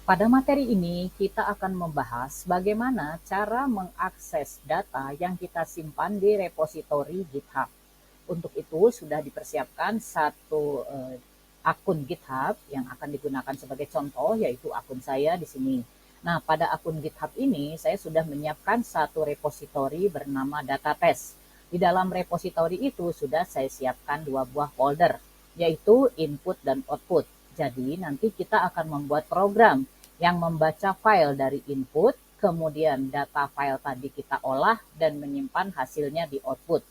Pada materi ini, kita akan membahas bagaimana cara mengakses data yang kita simpan di repositori GitHub. Untuk itu, sudah dipersiapkan satu akun GitHub yang akan digunakan sebagai contoh, yaitu akun saya di sini. Nah, pada akun GitHub ini, saya sudah menyiapkan satu repositori bernama datatest. Di dalam repositori itu sudah saya siapkan dua buah folder, yaitu input dan output. Jadi, nanti kita akan membuat program yang membaca file dari input, kemudian data file tadi kita olah dan menyimpan hasilnya di output.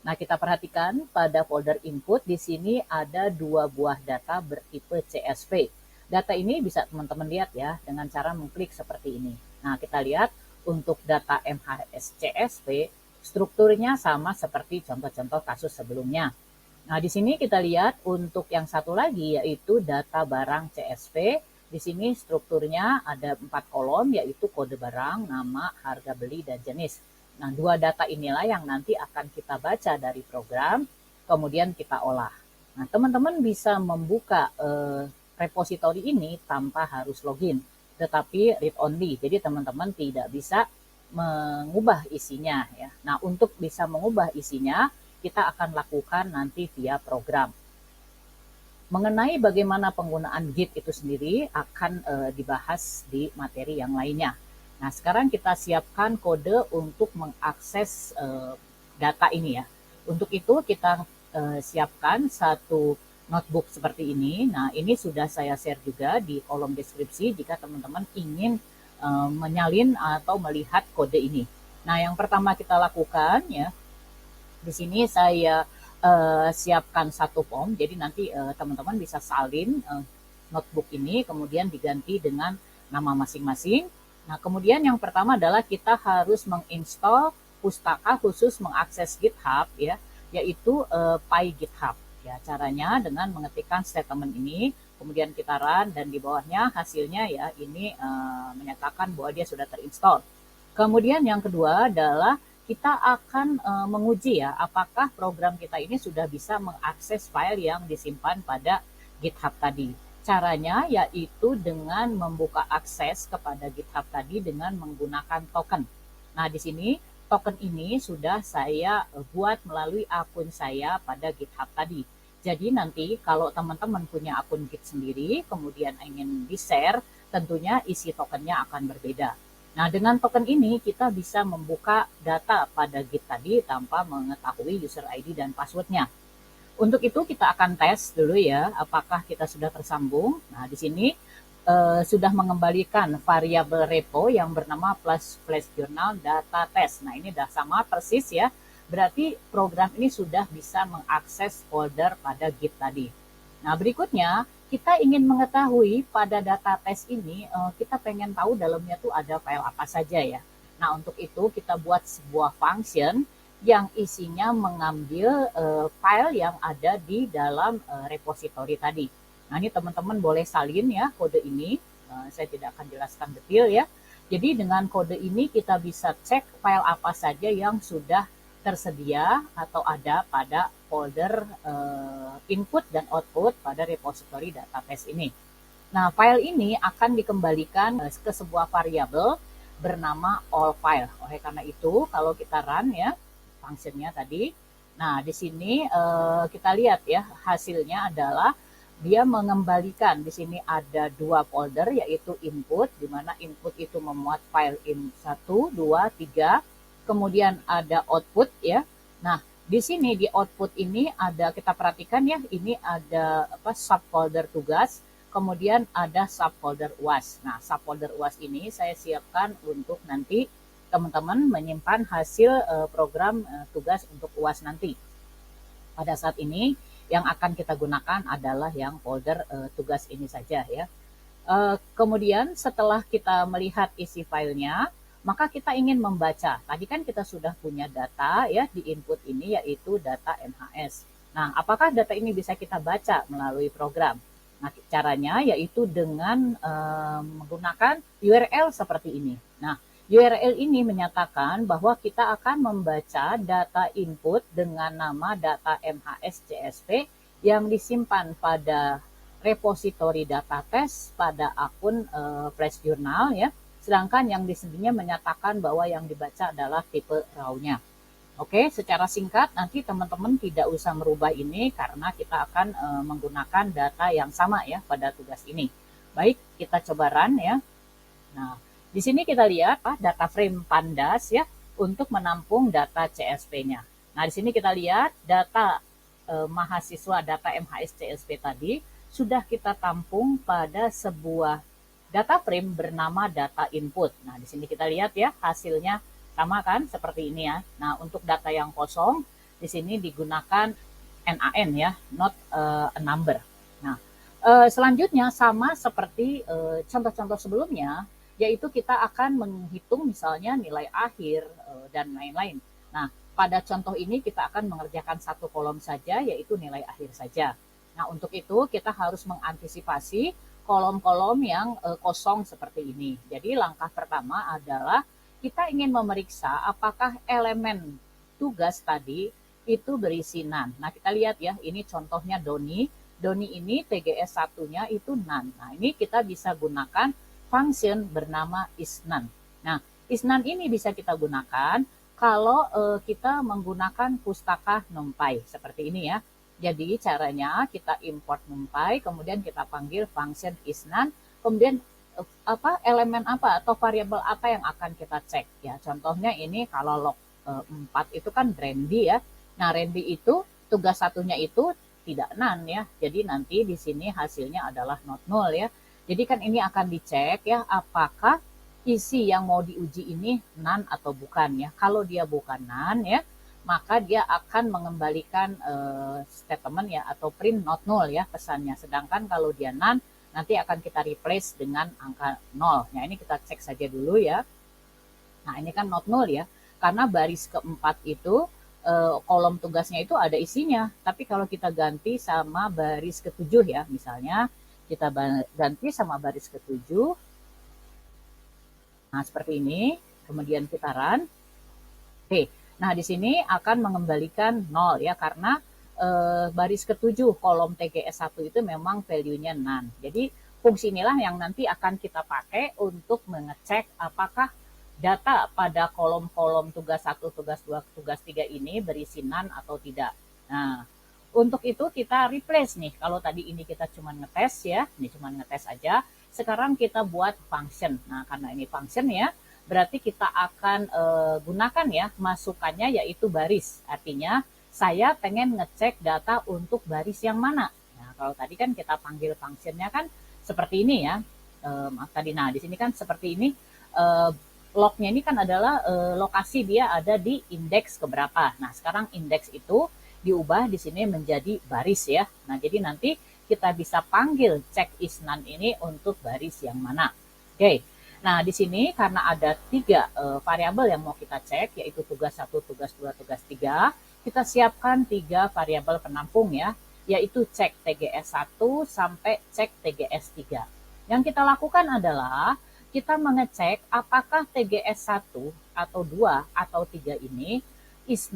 Nah, kita perhatikan pada folder input di sini ada dua buah data bertipe CSV. Data ini bisa teman-teman lihat ya dengan cara mengklik seperti ini. Nah, kita lihat untuk data MHS CSV strukturnya sama seperti contoh-contoh kasus sebelumnya. Nah, di sini kita lihat untuk yang satu lagi yaitu data barang CSV. Di sini strukturnya ada 4 kolom yaitu kode barang, nama, harga beli, dan jenis. Nah, dua data inilah yang nanti akan kita baca dari program, kemudian kita olah. Nah, teman-teman bisa membuka repositori ini tanpa harus login, tetapi read only. Jadi teman-teman tidak bisa mengubah isinya ya. Nah, untuk bisa mengubah isinya, kita akan lakukan nanti via program. Mengenai bagaimana penggunaan Git itu sendiri akan dibahas di materi yang lainnya. Nah, sekarang kita siapkan kode untuk mengakses data ini ya. Untuk itu kita siapkan satu notebook seperti ini. Nah, ini sudah saya share juga di kolom deskripsi jika teman-teman ingin menyalin atau melihat kode ini. Nah, yang pertama kita lakukan ya, di sini saya siapkan satu form, jadi nanti teman-teman bisa salin notebook ini, kemudian diganti dengan nama masing-masing. Nah, kemudian yang pertama adalah kita harus menginstal pustaka khusus mengakses GitHub ya, yaitu PyGitHub. Ya, caranya dengan mengetikkan statement ini, kemudian kita run dan di bawahnya hasilnya ya ini menyatakan bahwa dia sudah terinstall. Kemudian yang kedua adalah kita akan menguji ya apakah program kita ini sudah bisa mengakses file yang disimpan pada GitHub tadi. Caranya yaitu dengan membuka akses kepada GitHub tadi dengan menggunakan token. Nah, di sini token ini sudah saya buat melalui akun saya pada GitHub tadi. Jadi nanti kalau teman-teman punya akun Git sendiri, kemudian ingin di-share, tentunya isi tokennya akan berbeda. Nah, dengan token ini kita bisa membuka data pada Git tadi tanpa mengetahui user ID dan passwordnya. Untuk itu kita akan tes dulu ya, apakah kita sudah tersambung. Nah, di sini sudah mengembalikan variabel repo yang bernama plus flash journal data test. Nah, ini sudah sama persis ya. Berarti program ini sudah bisa mengakses folder pada Git tadi. Nah, berikutnya kita ingin mengetahui pada data test ini, kita pengen tahu dalamnya tuh ada file apa saja ya. Nah, untuk itu kita buat sebuah function yang isinya mengambil file yang ada di dalam repositori tadi. Nah, ini teman-teman boleh salin ya kode ini. Saya tidak akan jelaskan detail ya. Jadi dengan kode ini kita bisa cek file apa saja yang sudah tersedia atau ada pada folder input dan output pada repositori database ini. Nah, file ini akan dikembalikan ke sebuah variabel bernama all file. Oleh karena itu, kalau kita run ya fungsinya tadi, nah di sini kita lihat ya hasilnya adalah dia mengembalikan di sini ada dua folder yaitu input, di mana input itu memuat file in1, 2, 3, kemudian ada output ya. Nah, di sini di output ini ada, kita perhatikan ya, ini ada subfolder tugas, kemudian ada subfolder UAS. Nah, subfolder UAS ini saya siapkan untuk nanti teman-teman menyimpan hasil program tugas untuk UAS nanti. Pada saat ini yang akan kita gunakan adalah yang folder tugas ini saja ya. Kemudian setelah kita melihat isi filenya, maka kita ingin membaca. Tadi kan kita sudah punya data ya di input ini yaitu data MHS. Nah, apakah data ini bisa kita baca melalui program? Nah, caranya yaitu dengan menggunakan URL seperti ini. Nah, URL ini menyatakan bahwa kita akan membaca data input dengan nama data MHS CSV yang disimpan pada repositori data tes pada akun Flash Journal ya. Sedangkan yang di sininya menyatakan bahwa yang dibaca adalah tipe raw-nya. Oke, secara singkat nanti teman-teman tidak usah merubah ini karena kita akan menggunakan data yang sama ya pada tugas ini. Baik, kita coba run ya. Nah, di sini kita lihat data frame Pandas ya untuk menampung data CSP-nya. Nah, di sini kita lihat data mahasiswa data MHS CSP tadi sudah kita tampung pada sebuah data frame bernama data input. Nah, di sini kita lihat ya hasilnya sama kan seperti ini ya. Nah, untuk data yang kosong di sini digunakan NaN ya, not a number. Nah, selanjutnya sama seperti contoh-contoh sebelumnya, yaitu kita akan menghitung misalnya nilai akhir dan lain-lain. Nah, pada contoh ini kita akan mengerjakan satu kolom saja, yaitu nilai akhir saja. Nah, untuk itu kita harus mengantisipasi kolom-kolom yang kosong seperti ini. Jadi langkah pertama adalah kita ingin memeriksa apakah elemen tugas tadi itu berisi none. Nah, kita lihat ya, ini contohnya Doni. Doni ini TGS 1-nya itu none. Nah, ini kita bisa gunakan function bernama isNone. Nah, isNone ini bisa kita gunakan kalau kita menggunakan pustaka NumPy seperti ini ya. Jadi caranya kita import NumPy, kemudian kita panggil function isNone, kemudian elemen apa atau variabel apa yang akan kita cek ya. Contohnya ini kalau log 4 itu kan Randy ya. Nah, Randy itu tugas satunya itu tidak none ya. Jadi nanti di sini hasilnya adalah not null ya. Jadi kan ini akan dicek ya apakah isi yang mau diuji ini none atau bukan ya. Kalau dia bukan none ya, maka dia akan mengembalikan statement ya atau print not null ya pesannya. Sedangkan kalau dia none nanti akan kita replace dengan angka 0. Nah, ini kita cek saja dulu ya. Nah, ini kan not null ya. Karena baris keempat itu kolom tugasnya itu ada isinya. Tapi kalau kita ganti sama baris ketujuh ya, misalnya kita ganti sama baris ketujuh. Nah, seperti ini. Kemudian kita run. Oke. Nah, di sini akan mengembalikan 0 ya karena baris ketujuh kolom TGS 1 itu memang value-nya none. Jadi fungsi inilah yang nanti akan kita pakai untuk mengecek apakah data pada kolom-kolom tugas 1, tugas 2, tugas 3 ini berisi none atau tidak. Nah, untuk itu kita replace nih. Kalau tadi ini kita cuma ngetes ya, ini cuma ngetes aja. Sekarang kita buat function. Nah, karena ini function ya, berarti kita akan gunakan ya masukannya yaitu baris. Artinya saya pengen ngecek data untuk baris yang mana. Nah, kalau tadi kan kita panggil functionnya kan seperti ini ya. Tadi, nah di sini kan seperti ini. Lognya ini kan adalah lokasi dia ada di indeks keberapa. Nah, sekarang indeks itu diubah di sini menjadi baris ya. Nah, jadi nanti kita bisa panggil check isNone ini untuk baris yang mana. Oke. Nah, di sini karena ada 3 variabel yang mau kita cek, yaitu tugas 1, tugas 2, tugas 3, kita siapkan 3 variabel penampung ya, yaitu cek TGS 1 sampai cek TGS 3. Yang kita lakukan adalah kita mengecek apakah TGS 1 atau 2 atau 3 ini is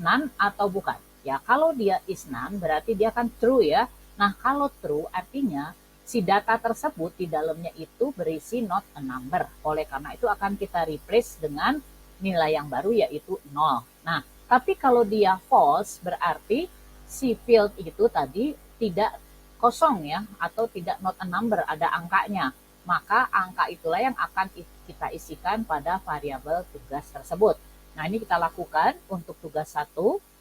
none atau bukan. Ya, kalau dia is none berarti dia akan true ya. Nah, kalau true artinya si data tersebut di dalamnya itu berisi not a number. Oleh karena itu akan kita replace dengan nilai yang baru yaitu 0. Nah, tapi kalau dia false berarti si field itu tadi tidak kosong ya atau tidak not a number, ada angkanya. Maka angka itulah yang akan kita isikan pada variabel tugas tersebut. Nah, ini kita lakukan untuk tugas 1,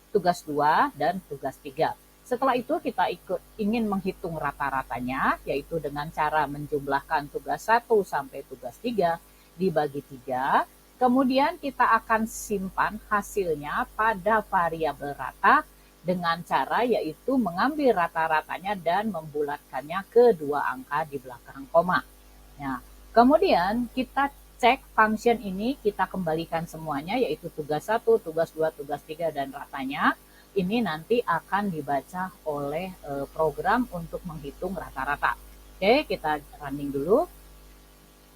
tugas 2, dan tugas 3. Setelah itu kita ingin menghitung rata-ratanya, yaitu dengan cara menjumlahkan tugas 1 sampai tugas 3 dibagi 3. Kemudian kita akan simpan hasilnya pada variabel rata dengan cara yaitu mengambil rata-ratanya dan membulatkannya ke 2 angka di belakang koma. Nah, kemudian kita cek function ini, kita kembalikan semuanya yaitu tugas 1, tugas 2, tugas 3, dan ratanya. Ini nanti akan dibaca oleh program untuk menghitung rata-rata. Oke, kita running dulu.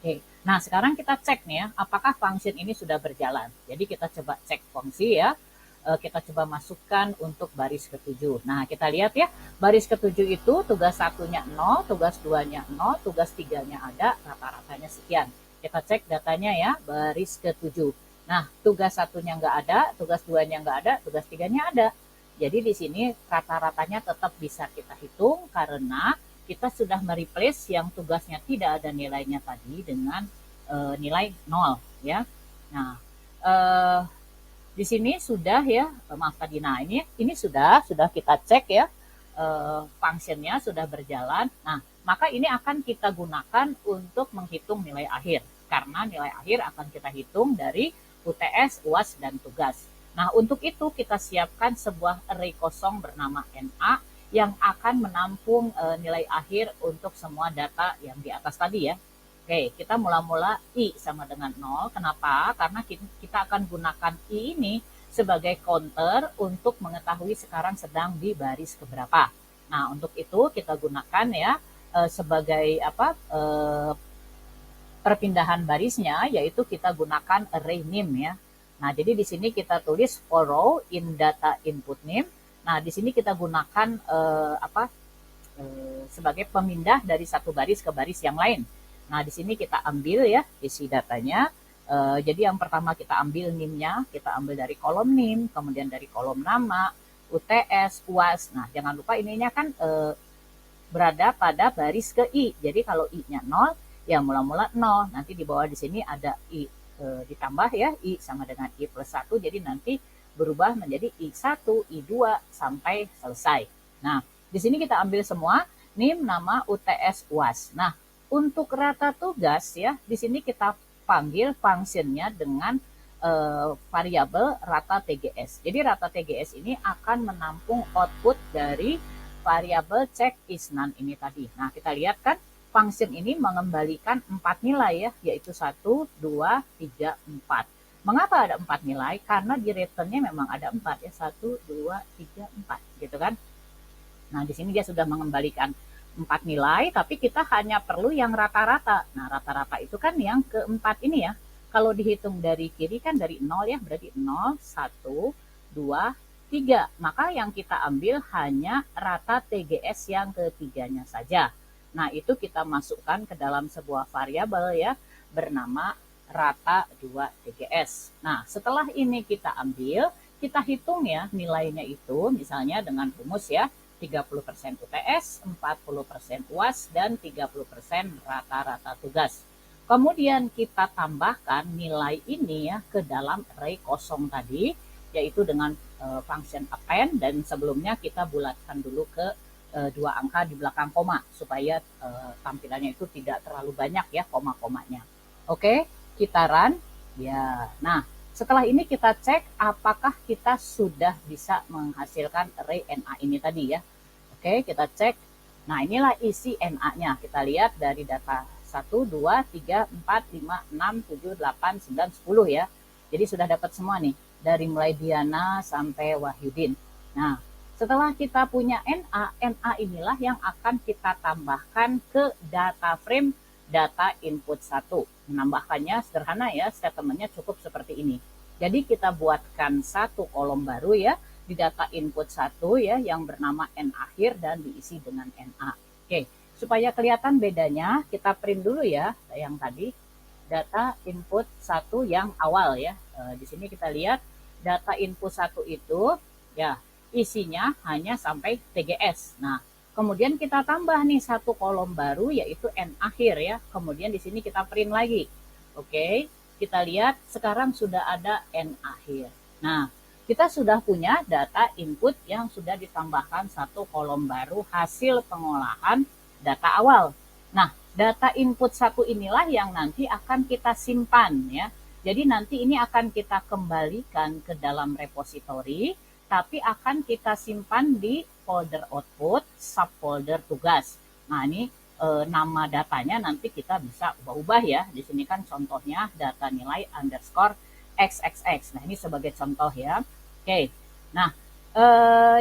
Oke, nah sekarang kita cek nih ya, apakah function ini sudah berjalan. Jadi kita coba cek fungsi ya. kita coba masukkan untuk baris ketujuh. Nah, kita lihat ya, baris ketujuh itu tugas satunya 0, tugas 2-nya 0, tugas 3-nya ada, rata-ratanya sekian. Kita cek datanya ya, baris ketujuh. Nah, tugas satunya nggak ada, tugas 2-nya nggak ada, tugas 3-nya ada. Jadi di sini rata-ratanya tetap bisa kita hitung karena kita sudah mereplace yang tugasnya tidak ada nilainya tadi dengan nilai 0 ya. Nah, di sini sudah ya, maaf tadi. Nah, ini sudah kita cek ya, functionnya sudah berjalan. Nah, maka ini akan kita gunakan untuk menghitung nilai akhir. Karena nilai akhir akan kita hitung dari UTS, UAS, dan tugas. Nah, untuk itu kita siapkan sebuah array kosong bernama NA yang akan menampung nilai akhir untuk semua data yang di atas tadi ya. Oke, kita mula-mula I sama dengan 0. Kenapa? Karena kita akan gunakan I ini sebagai counter untuk mengetahui sekarang sedang di baris keberapa. Nah, untuk itu kita gunakan ya sebagai perpindahan barisnya, yaitu kita gunakan array name ya. Nah, jadi di sini kita tulis for row in data input name. Nah, di sini kita gunakan sebagai pemindah dari satu baris ke baris yang lain. Nah, di sini kita ambil ya isi datanya. Jadi yang pertama kita ambil NIM-nya, kita ambil dari kolom NIM, kemudian dari kolom nama, UTS, UAS. Nah, jangan lupa ininya kan berada pada baris ke I. Jadi kalau I-nya 0, ya mula-mula 0. Nanti di bawah di sini ada I ditambah ya, I sama dengan I plus 1. Jadi nanti berubah menjadi I1, I2 sampai selesai. Nah, di sini kita ambil semua NIM, nama, UTS, UAS. Nah, untuk rata tugas ya, di sini kita panggil functionnya dengan variabel rata TGS. Jadi rata TGS ini akan menampung output dari variabel check is none ini tadi. Nah, kita lihat kan function ini mengembalikan 4 nilai ya, yaitu 1, 2, 3, 4. Mengapa ada 4 nilai? Karena di returnnya memang ada 4 ya, 1, 2, 3, 4 gitu kan. Nah, di sini dia sudah mengembalikan 4 nilai, tapi kita hanya perlu yang rata-rata. Nah, rata-rata itu kan yang keempat ini ya. Kalau dihitung dari kiri kan dari 0 ya, berarti 0, 1, 2, 3. Maka yang kita ambil hanya rata TGS yang ketiganya saja. Nah, itu kita masukkan ke dalam sebuah variabel ya, bernama rata 2 TGS. Nah, setelah ini kita ambil, kita hitung ya nilainya itu, misalnya dengan rumus ya, 30% UTS, 40% UAS, dan 30% rata-rata tugas. Kemudian kita tambahkan nilai ini ya ke dalam array kosong tadi, yaitu dengan function append, dan sebelumnya kita bulatkan dulu ke 2 angka di belakang koma, supaya tampilannya itu tidak terlalu banyak ya koma-komanya. Oke, kita run. Ya, nah setelah ini kita cek apakah kita sudah bisa menghasilkan array NA ini tadi ya. Oke, kita cek. Nah, inilah isi NA-nya. Kita lihat dari data 1, 2, 3, 4, 5, 6, 7, 8, 9, 10 ya. Jadi sudah dapat semua nih. Dari mulai Diana sampai Wahyudin. Nah, setelah kita punya NA, NA inilah yang akan kita tambahkan ke data frame data input 1. Menambahkannya sederhana ya, statementnya cukup seperti ini. Jadi kita buatkan satu kolom baru ya, di data input 1 ya, yang bernama N akhir dan diisi dengan NA. Oke, supaya kelihatan bedanya, kita print dulu ya yang tadi, data input 1 yang awal ya. Di sini kita lihat data input 1 itu ya isinya hanya sampai TGS. Nah, kemudian kita tambah nih satu kolom baru yaitu N akhir ya. Kemudian di sini kita print lagi. Oke, kita lihat sekarang sudah ada N akhir. Nah, kita sudah punya data input yang sudah ditambahkan satu kolom baru hasil pengolahan data awal. Nah, data input 1 inilah yang nanti akan kita simpan ya. Jadi nanti ini akan kita kembalikan ke dalam repository, tapi akan kita simpan di folder output, subfolder tugas. Nah, ini nama datanya nanti kita bisa ubah-ubah ya. Di sini kan contohnya data nilai underscore XXX. Nah, ini sebagai contoh ya. Oke, nah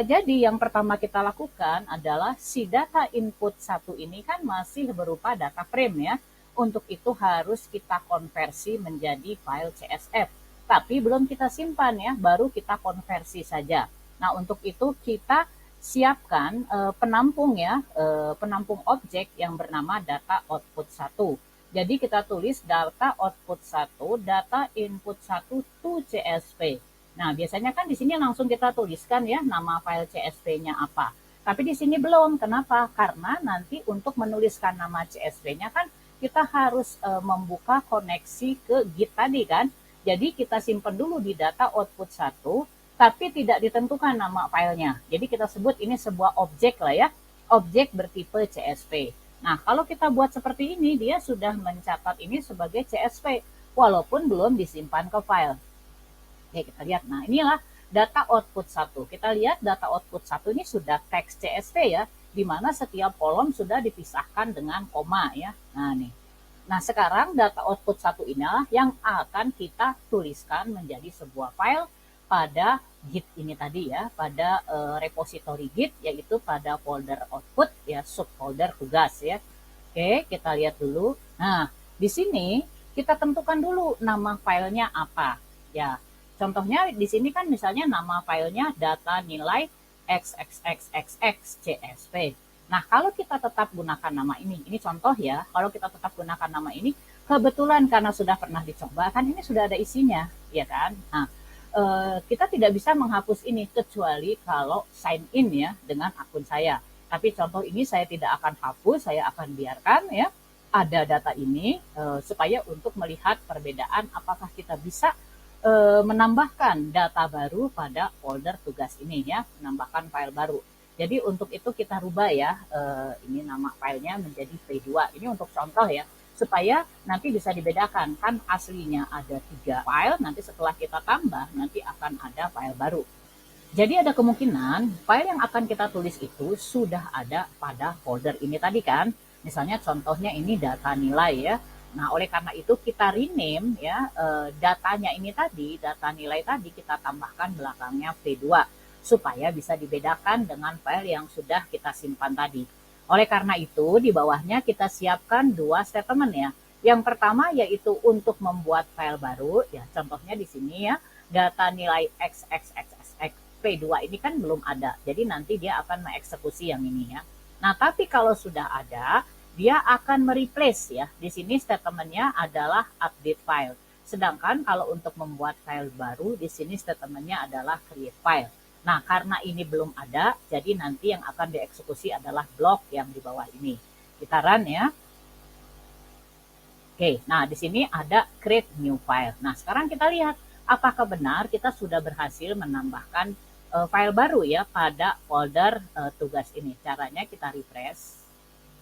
jadi yang pertama kita lakukan adalah si data input 1 ini kan masih berupa data frame ya. Untuk itu harus kita konversi menjadi file CSV. tapi belum kita simpan ya, baru kita konversi saja. Nah, untuk itu kita siapkan penampung ya, penampung objek yang bernama data output 1. Jadi kita tulis data output 1, data input 1 to CSV. Nah, biasanya kan di sini langsung kita tuliskan ya nama file CSV-nya apa. Tapi di sini belum. Kenapa? Karena nanti untuk menuliskan nama CSV-nya kan kita harus membuka koneksi ke Git tadi kan. Jadi kita simpan dulu di data output 1, tapi tidak ditentukan nama filenya. Jadi kita sebut ini sebuah objek lah ya, objek bertipe CSV. Nah, kalau kita buat seperti ini, dia sudah mencatat ini sebagai CSV, walaupun belum disimpan ke file. Oke, kita lihat. Nah, inilah data output 1. Kita lihat data output 1 ini sudah teks CSV ya, di mana setiap kolom sudah dipisahkan dengan koma ya. Nah, nih. Nah, sekarang data output 1 inilah yang akan kita tuliskan menjadi sebuah file pada Git ini tadi ya, pada repository Git, yaitu pada folder output ya, subfolder tugas ya. Oke, kita lihat dulu. Nah, di sini kita tentukan dulu nama filenya apa ya. Contohnya di sini kan misalnya nama filenya data nilai xxxxxcsv. Nah, kalau kita tetap gunakan nama ini contoh ya, kalau kita tetap gunakan nama ini, kebetulan karena sudah pernah dicoba, kan ini sudah ada isinya, ya kan? Nah, kita tidak bisa menghapus ini, kecuali kalau sign in ya, dengan akun saya. Tapi contoh ini saya tidak akan hapus, saya akan biarkan ya, ada data ini, supaya untuk melihat perbedaan apakah kita bisa menambahkan data baru pada folder tugas ini ya, menambahkan file baru. Jadi untuk itu kita rubah ya, ini nama filenya menjadi V2. Ini untuk contoh ya, supaya nanti bisa dibedakan. Kan aslinya ada 3 file, nanti setelah kita tambah, nanti akan ada file baru. Jadi ada kemungkinan file yang akan kita tulis itu sudah ada pada folder ini tadi kan. Misalnya contohnya ini data nilai ya. Nah, oleh karena itu kita rename ya, datanya ini tadi, data nilai tadi kita tambahkan belakangnya V2 supaya bisa dibedakan dengan file yang sudah kita simpan tadi. Oleh karena itu di bawahnya kita siapkan 2 statement ya. Yang pertama yaitu untuk membuat file baru ya, contohnya di sini ya, data nilai xxxx V2 ini kan belum ada. Jadi nanti dia akan mengeksekusi yang ini ya. Nah, tapi kalau sudah ada, dia akan mereplace ya. Di sini statementnya adalah update file. Sedangkan kalau untuk membuat file baru, di sini statementnya adalah create file. Nah, karena ini belum ada, jadi nanti yang akan dieksekusi adalah blok yang di bawah ini. Kita run ya. Oke, nah di sini ada create new file. Nah, sekarang kita lihat apakah benar kita sudah berhasil menambahkan file baru ya pada folder tugas ini. Caranya kita refresh.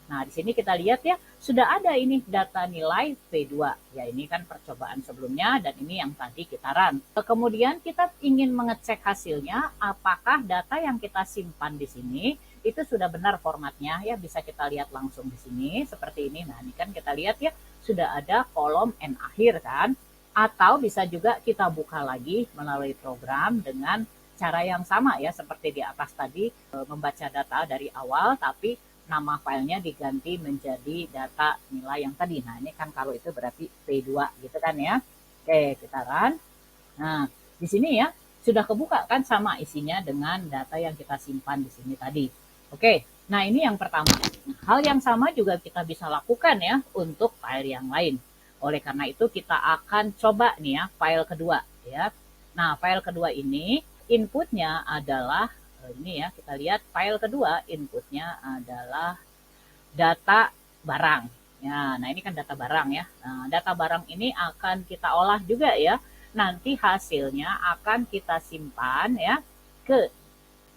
Nah, di sini kita lihat ya, sudah ada ini data nilai V2. Ya, ini kan percobaan sebelumnya dan ini yang tadi kita run. Kemudian kita ingin mengecek hasilnya, apakah data yang kita simpan di sini itu sudah benar formatnya ya, bisa kita lihat langsung di sini seperti ini. Nah, ini kan kita lihat ya, sudah ada kolom N akhir kan. Atau bisa juga kita buka lagi melalui program dengan cara yang sama ya, seperti di atas tadi, membaca data dari awal tapi nama filenya diganti menjadi data nilai yang tadi. Nah, ini kan kalau itu berarti V2 gitu kan ya. Oke, kita run. Nah, di sini ya sudah kebuka kan sama isinya dengan data yang kita simpan di sini tadi. Oke, nah ini yang pertama. Hal yang sama juga kita bisa lakukan ya untuk file yang lain. Oleh karena itu kita akan coba nih ya file kedua ya. Nah, file kedua ini inputnya adalah ini ya, kita lihat file kedua inputnya adalah data barang ya. Nah, ini kan data barang ya. Nah, data barang ini akan kita olah juga ya, nanti hasilnya akan kita simpan ya ke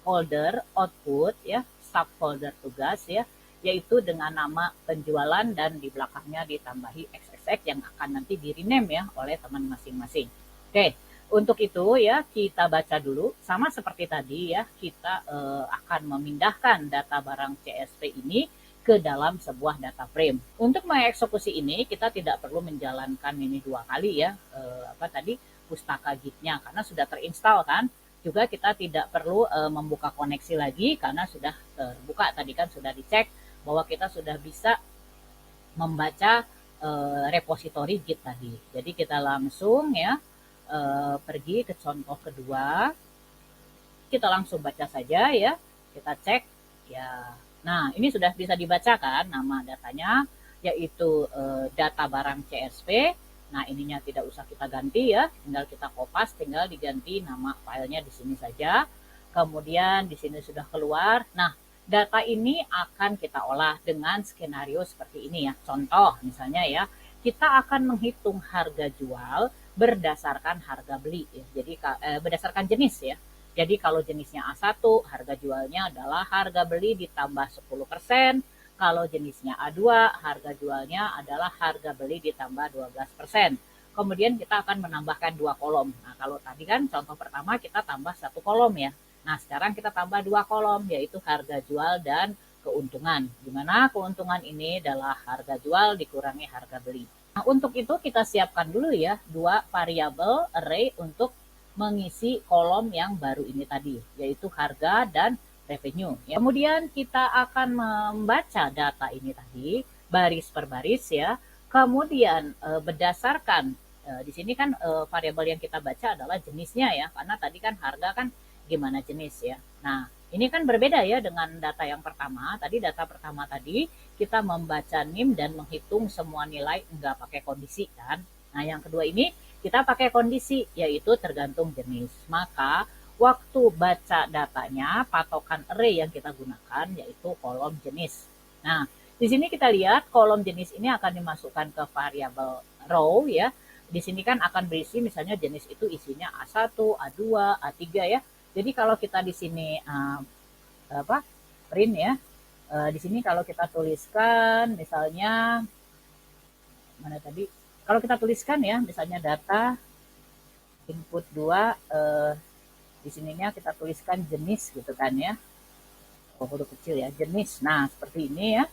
folder output ya, subfolder tugas ya, yaitu dengan nama penjualan dan di belakangnya ditambahi XXX yang akan nanti di rename ya oleh teman masing-masing. Oke, untuk itu ya kita baca dulu sama seperti tadi ya, kita akan memindahkan data barang CSV ini ke dalam sebuah data frame. Untuk mengeksekusi ini kita tidak perlu menjalankan ini 2 kali ya, pustaka Git-nya karena sudah terinstall kan. Juga kita tidak perlu membuka koneksi lagi karena sudah terbuka tadi kan, sudah dicek bahwa kita sudah bisa membaca repository Git tadi. Jadi kita langsung ya pergi ke contoh kedua, kita langsung baca saja ya, kita cek ya. Nah, ini sudah bisa dibacakan nama datanya, yaitu data barang CSV. Nah, ininya tidak usah kita ganti ya, tinggal kita kopas, tinggal diganti nama filenya di sini saja. Kemudian di sini sudah keluar. Nah, data ini akan kita olah dengan skenario seperti ini ya. Contoh misalnya ya, kita akan menghitung harga jual berdasarkan harga beli ya. Jadi berdasarkan jenis ya. Jadi kalau jenisnya A1, harga jualnya adalah harga beli ditambah 10%. Kalau jenisnya A2, harga jualnya adalah harga beli ditambah 12%. Kemudian kita akan menambahkan 2 kolom. Nah, kalau tadi kan contoh pertama kita tambah 1 kolom ya. Nah, sekarang kita tambah 2 kolom, yaitu harga jual dan keuntungan. Di mana keuntungan ini adalah harga jual dikurangi harga beli. Nah, untuk itu kita siapkan dulu ya 2 variabel array untuk mengisi kolom yang baru ini tadi, yaitu harga dan revenue. Ya. Kemudian kita akan membaca data ini tadi baris per baris ya. Kemudian berdasarkan di sini kan variabel yang kita baca adalah jenisnya ya, karena tadi kan harga kan gimana jenis ya. Nah, ini kan berbeda ya dengan data yang pertama. Tadi data pertama tadi kita membaca NIM dan menghitung semua nilai nggak pakai kondisi kan. Nah, yang kedua ini kita pakai kondisi, yaitu tergantung jenis. Maka waktu baca datanya, patokan array yang kita gunakan yaitu kolom jenis. Nah, di sini kita lihat kolom jenis ini akan dimasukkan ke variabel row ya. Di sini kan akan berisi misalnya jenis itu isinya A1, A2, A3 ya. Jadi kalau kita di sini print ya, di sini kalau kita tuliskan misalnya mana tadi? Kalau kita tuliskan ya, misalnya data input 2, di sininya kita tuliskan jenis gitu kan ya. Huruf kecil ya, jenis. Nah, seperti ini ya.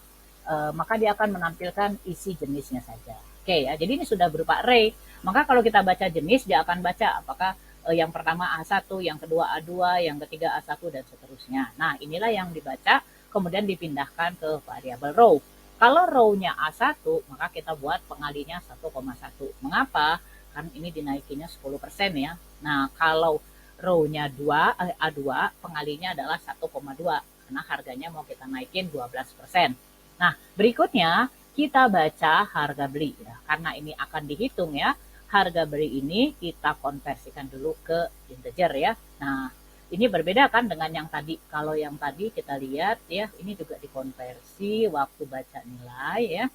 Maka dia akan menampilkan isi jenisnya saja. Oke ya, jadi ini sudah berupa array. Maka kalau kita baca jenis, dia akan baca apakah yang pertama A1, yang kedua A2, yang ketiga A1, dan seterusnya. Nah, inilah yang dibaca, kemudian dipindahkan ke variabel row. Kalau row-nya A1, maka kita buat pengalinya 1,1. Mengapa? Kan ini dinaikinnya 10% ya. Nah, kalau row-nya A2, pengalinya adalah 1,2. Karena harganya mau kita naikin 12%. Nah, berikutnya kita baca harga beli. Ya. Karena ini akan dihitung ya. Harga beli ini kita konversikan dulu ke integer ya. Nah, ini berbeda kan dengan yang tadi. Kalau yang tadi kita lihat ya, ini juga dikonversi waktu baca nilai ya.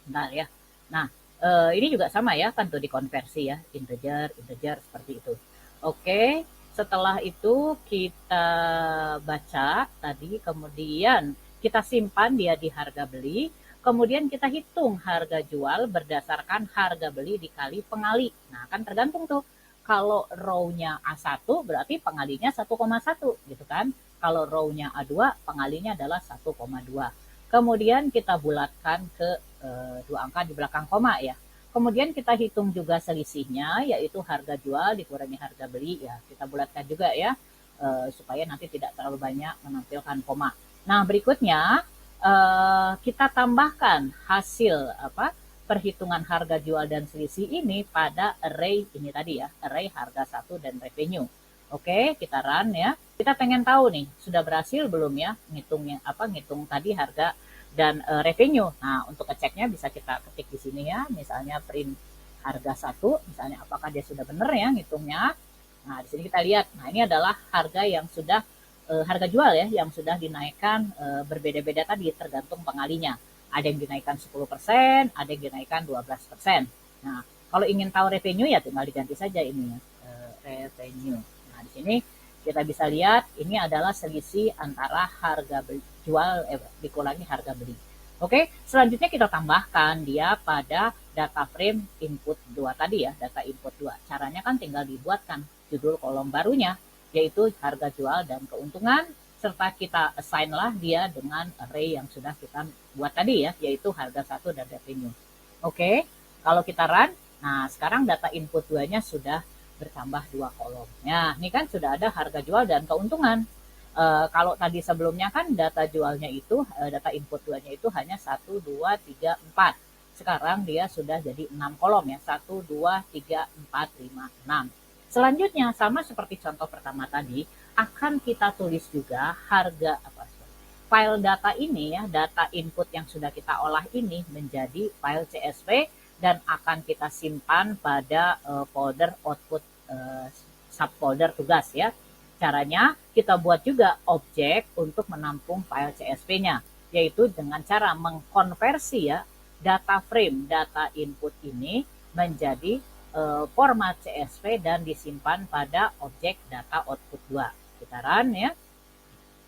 Bentar ya. Nah, ini juga sama ya, kan tuh dikonversi ya, integer seperti itu. Oke, setelah itu kita baca tadi, kemudian kita simpan dia di harga beli, kemudian kita hitung harga jual berdasarkan harga beli dikali pengali. Nah, kan tergantung tuh. Kalau row-nya A1 berarti pengalinya 1,1 gitu kan. Kalau row-nya A2 pengalinya adalah 1,2. Kemudian kita bulatkan ke 2 angka di belakang koma ya. Kemudian kita hitung juga selisihnya, yaitu harga jual dikurangi harga beli ya. Kita bulatkan juga ya, supaya nanti tidak terlalu banyak menampilkan koma. Nah, berikutnya kita tambahkan hasil perhitungan harga jual dan selisih ini pada array ini tadi ya, array harga 1 dan revenue. Oke, kita run ya. Kita pengen tahu nih, sudah berhasil belum ya ngitung tadi harga dan revenue. Nah, untuk ngeceknya bisa kita ketik di sini ya, misalnya print harga 1, misalnya apakah dia sudah benar ya ngitungnya. Nah, di sini kita lihat. Nah, ini adalah harga yang sudah harga jual ya, yang sudah dinaikkan berbeda-beda tadi tergantung pengalinya. Ada yang dinaikkan 10%, ada yang dinaikkan 12%. Nah, kalau ingin tahu revenue ya tinggal diganti saja ini ya, revenue. Nah, di sini kita bisa lihat ini adalah selisih antara harga jual dikurangi harga beli. Oke, selanjutnya kita tambahkan dia pada data frame input 2 tadi ya, data input 2. Caranya kan tinggal dibuatkan judul kolom barunya, yaitu harga jual dan keuntungan, serta kita assign lah dia dengan array yang sudah kita buat tadi ya, yaitu harga 1 dan revenue. Oke, kalau kita run, nah sekarang data input 2-nya sudah bertambah 2 kolom. Nah, ini kan sudah ada harga jual dan keuntungan. Kalau tadi sebelumnya kan data jualnya itu, data input 2-nya itu hanya 1, 2, 3, 4. Sekarang dia sudah jadi 6 kolom ya, 1, 2, 3, 4, 5, 6. Selanjutnya sama seperti contoh pertama tadi, akan kita tulis juga harga file data ini ya, data input yang sudah kita olah ini menjadi file CSV dan akan kita simpan pada folder output subfolder tugas ya. Caranya kita buat juga objek untuk menampung file CSV-nya, yaitu dengan cara mengkonversi ya data frame, data input ini menjadi format CSV dan disimpan pada objek data output 2. Kita run ya.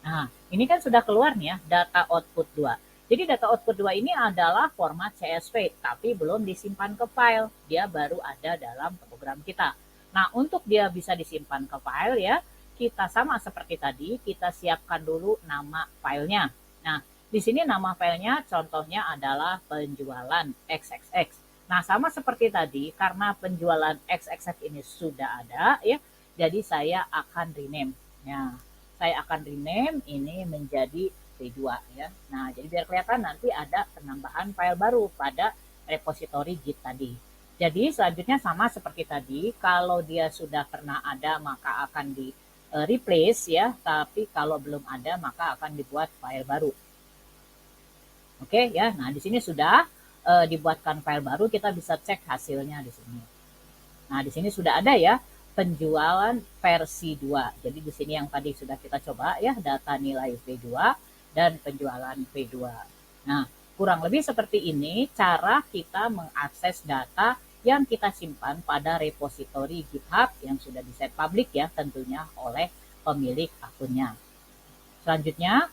Nah, ini kan sudah keluar nih ya, data output 2. Jadi data output 2 ini adalah format CSV, tapi belum disimpan ke file. Dia baru ada dalam program kita. Nah, untuk dia bisa disimpan ke file ya, kita sama seperti tadi, kita siapkan dulu nama filenya. Nah, di sini nama filenya contohnya adalah penjualan XXX. Nah, sama seperti tadi, karena penjualan XXX ini sudah ada ya, jadi saya akan rename. Ya, saya akan rename ini menjadi V2 ya. Nah, jadi biar kelihatan nanti ada penambahan file baru pada repository Git tadi. Jadi selanjutnya sama seperti tadi, kalau dia sudah pernah ada maka akan di replace ya, tapi kalau belum ada maka akan dibuat file baru. Oke ya. Nah, di sini sudah dibuatkan file baru, kita bisa cek hasilnya di sini. Nah, di sini sudah ada ya penjualan versi 2. Jadi di sini yang tadi sudah kita coba ya, data nilai V2 dan penjualan V2. Nah, kurang lebih seperti ini cara kita mengakses data yang kita simpan pada repository GitHub yang sudah di-set public ya, tentunya oleh pemilik akunnya. Selanjutnya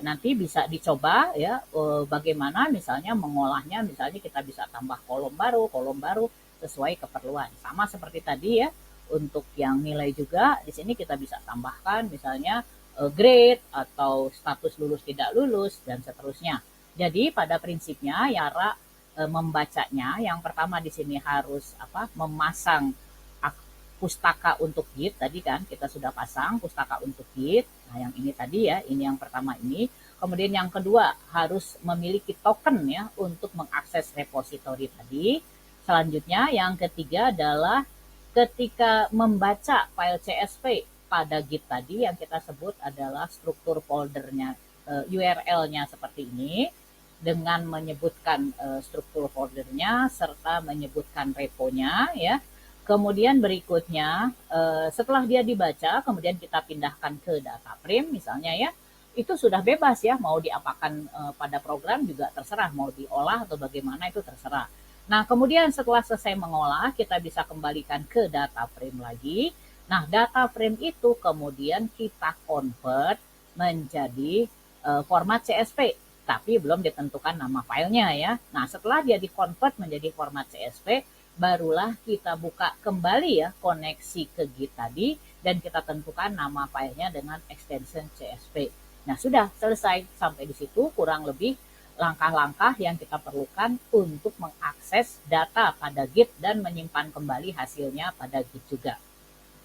nanti bisa dicoba ya bagaimana misalnya mengolahnya, misalnya kita bisa tambah kolom baru sesuai keperluan. Sama seperti tadi ya, untuk yang nilai juga di sini kita bisa tambahkan misalnya grade atau status lulus tidak lulus dan seterusnya. Jadi pada prinsipnya Yara membacanya, yang pertama di sini harus memasang pustaka untuk Git. Tadi kan kita sudah pasang pustaka untuk Git. Nah, yang ini tadi ya, ini yang pertama ini. Kemudian yang kedua harus memiliki token ya untuk mengakses repository tadi. Selanjutnya yang ketiga adalah ketika membaca file CSV pada Git tadi yang kita sebut adalah struktur foldernya, URL-nya seperti ini, dengan menyebutkan struktur foldernya serta menyebutkan reponya ya. Kemudian berikutnya setelah dia dibaca, kemudian kita pindahkan ke data frame misalnya ya, itu sudah bebas ya, mau diapakan pada program juga terserah, mau diolah atau bagaimana itu terserah. Nah, kemudian setelah selesai mengolah, kita bisa kembalikan ke data frame lagi. Nah, data frame itu kemudian kita convert menjadi format CSV, tapi belum ditentukan nama filenya ya. Nah, setelah dia di-convert menjadi format CSV, barulah kita buka kembali ya koneksi ke Git tadi dan kita tentukan nama filenya dengan extension CSV. Nah, sudah selesai. Sampai di situ kurang lebih langkah-langkah yang kita perlukan untuk mengakses data pada Git dan menyimpan kembali hasilnya pada Git juga.